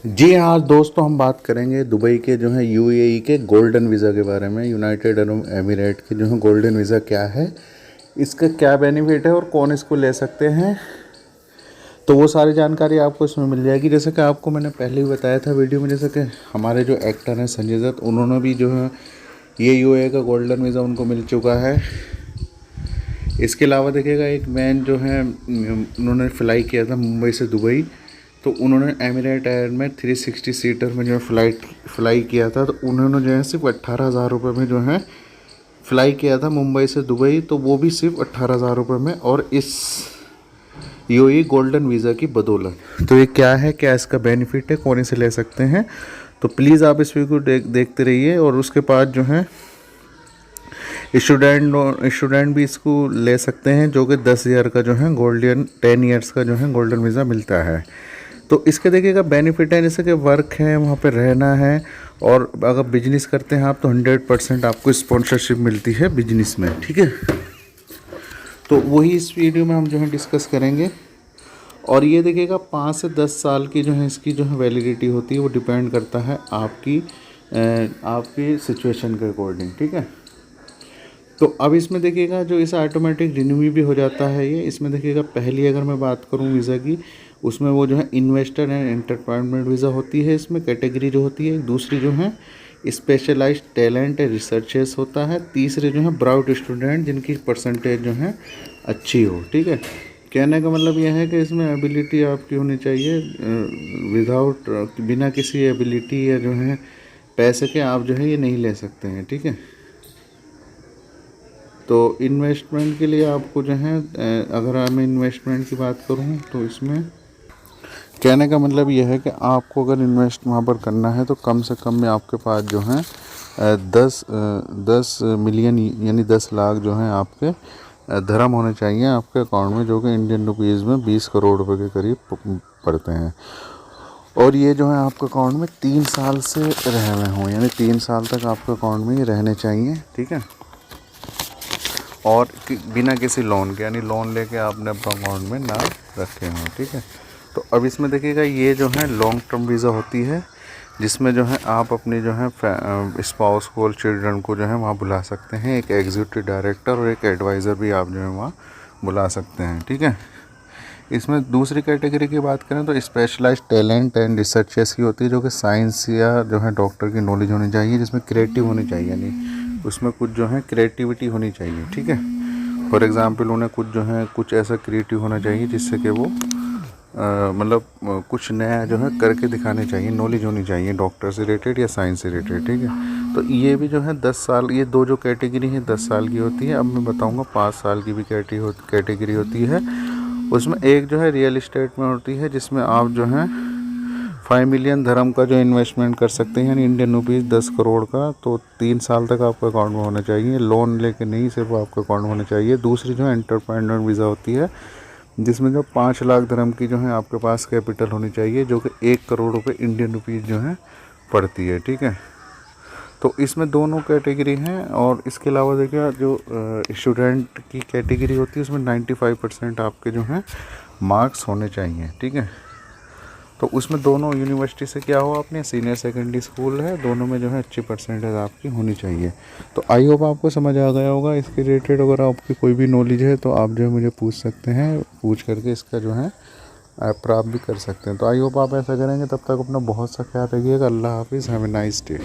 जी हाँ दोस्तों, हम बात करेंगे दुबई के जो है यूएई के गोल्डन वीज़ा के बारे में। यूनाइटेड अरब एमिरेट के जो है गोल्डन वीज़ा क्या है, इसका क्या बेनिफिट है और कौन इसको ले सकते हैं, तो वो सारी जानकारी आपको इसमें मिल जाएगी। जैसे कि आपको मैंने पहले ही बताया था वीडियो में, जैसे कि हमारे जो एक्टर हैं संजय दत्त, उन्होंने भी जो है ये यूएई का गोल्डन वीज़ा उनको मिल चुका है। इसके अलावा देखिएगा एक मैन जो है उन्होंने फ़्लाई किया था मुंबई से दुबई, तो उन्होंने एमिरेट एयर में 360 सीटर में जो है फ़्लाई किया था। तो उन्होंने जो है सिर्फ 18,000 रुपये में जो है फ़्लाई किया था मुंबई से दुबई, तो वो भी सिर्फ 18,000 रुपये में, और इस यूएई गोल्डन वीज़ा की बदौलत। तो ये क्या है, क्या इसका बेनिफिट है, कौन इसे ले सकते हैं, तो प्लीज़ आप इस वीडियो को देखते रहिए। और उसके बाद जो है स्टूडेंट भी इसको ले सकते हैं, जो कि 10,000 का जो है गोल्डन 10 ईयर्स का जो है गोल्डन वीज़ा मिलता है। तो इसके देखिएगा बेनिफिट है, जैसे कि वर्क है, वहाँ पे रहना है, और अगर बिजनेस करते हैं आप तो 100% आपको स्पॉन्सरशिप मिलती है बिजनेस में, ठीक है। तो वही इस वीडियो में हम जो है डिस्कस करेंगे। और ये देखिएगा 5 से 10 साल की जो है इसकी जो है वैलिडिटी होती है, वो डिपेंड करता है आपकी सिचुएशन के अकॉर्डिंग, ठीक है। तो अब इसमें देखिएगा जो इसे ऑटोमेटिक रिन्यू भी हो जाता है ये। इसमें देखिएगा पहली अगर मैं बात करूँ वीज़ा की, उसमें वो जो है इन्वेस्टर एंड एंटरप्रेन्योर वीज़ा होती है, इसमें कैटेगरी जो होती है। दूसरी जो है स्पेशलाइज्ड टैलेंट एंड रिसर्चेस होता है। तीसरे जो है ब्राउट स्टूडेंट जिनकी परसेंटेज जो है अच्छी हो, ठीक है। कहने का मतलब यह है कि इसमें एबिलिटी आपकी होनी चाहिए, बिना किसी एबिलिटी या जो है पैसे के आप जो है ये नहीं ले सकते हैं, ठीक है। तो इन्वेस्टमेंट के लिए आपको जो है अगर मैं इन्वेस्टमेंट की बात करूँ तो इसमें कहने का मतलब यह है कि आपको अगर इन्वेस्ट वहाँ पर करना है तो कम से कम में आपके पास जो है 10 मिलियन यानी 10 लाख जो है आपके धर्म होने चाहिए आपके अकाउंट में, जो कि इंडियन रुपीज़ में 20 करोड़ रुपए के करीब पड़ते हैं। और ये जो है आपके अकाउंट में 3 साल से रहे हुए हों, यानी 3 साल तक आपके अकाउंट में ये रहने चाहिए, ठीक है। और बिना किसी लोन के, यानी लोन लेके आपने अपने अकाउंट में ना रखे हों, ठीक है। तो अब इसमें देखिएगा ये जो है लॉन्ग टर्म वीज़ा होती है, जिसमें जो है आप अपने जो है स्पाउस को और चिल्ड्रन को जो है वहाँ बुला सकते हैं। एक एग्जीक्यूटिव डायरेक्टर और एक एडवाइज़र भी आप जो है वहाँ बुला सकते हैं, ठीक है। इसमें दूसरी कैटेगरी की बात करें तो स्पेशलाइज्ड टैलेंट एंड रिसर्चेस की होती है, जो कि साइंस या जो है डॉक्टर की नॉलेज होनी चाहिए, जिसमें क्रिएटिव होनी चाहिए, यानी उसमें कुछ जो है क्रिएटिविटी होनी चाहिए, ठीक है। फॉर एग्ज़ाम्पल उन्हें कुछ ऐसा क्रिएटिव होना चाहिए जिससे कि वो मतलब कुछ नया जो है करके दिखाने चाहिए, नॉलेज होनी चाहिए डॉक्टर से रिलेटेड या साइंस से रिलेटेड, ठीक है। तो ये भी जो है 10 साल, ये दो जो कैटेगरी है 10 साल की होती है। अब मैं बताऊंगा 5 साल की भी कैटेगरी होती है। उसमें एक जो है रियल इस्टेट में होती है, जिसमें आप जो है 5 मिलियन धर्म का जो इन्वेस्टमेंट कर सकते हैं, यानी इंडियन रुपीज़ 10 करोड़ का। तो 3 साल तक आपके अकाउंट में होना चाहिए, लोन लेके नहीं, सिर्फ आपके अकाउंट में होना चाहिए। दूसरी जो है एंटरप्रेन्योर वीज़ा होती है, जिसमें जो 5 लाख धर्म की जो है आपके पास कैपिटल होनी चाहिए, जो कि 1 करोड़ रुपए इंडियन रुपीज़ जो है पड़ती है, ठीक है। तो इसमें दोनों कैटेगरी हैं। और इसके अलावा देखिए जो स्टूडेंट की कैटेगरी होती है, उसमें 95% आपके जो हैं मार्क्स होने चाहिए, ठीक है। तो उसमें दोनों यूनिवर्सिटी से क्या हो, आपने सीनियर सेकेंडरी स्कूल है, दोनों में जो है अच्छी परसेंटेज आपकी होनी चाहिए। तो आई होप आपको समझ आ गया होगा। इसके रिलेटेड अगर आपकी कोई भी नॉलेज है तो आप जो है मुझे पूछ सकते हैं, पूछ करके इसका जो है प्राप्त भी कर सकते हैं। तो आई होप आप ऐसा करेंगे। तब तक अपना बहुत सा ख्याल रखिएगा। अल्लाह हाफिज़, हैव ए नाइस डे।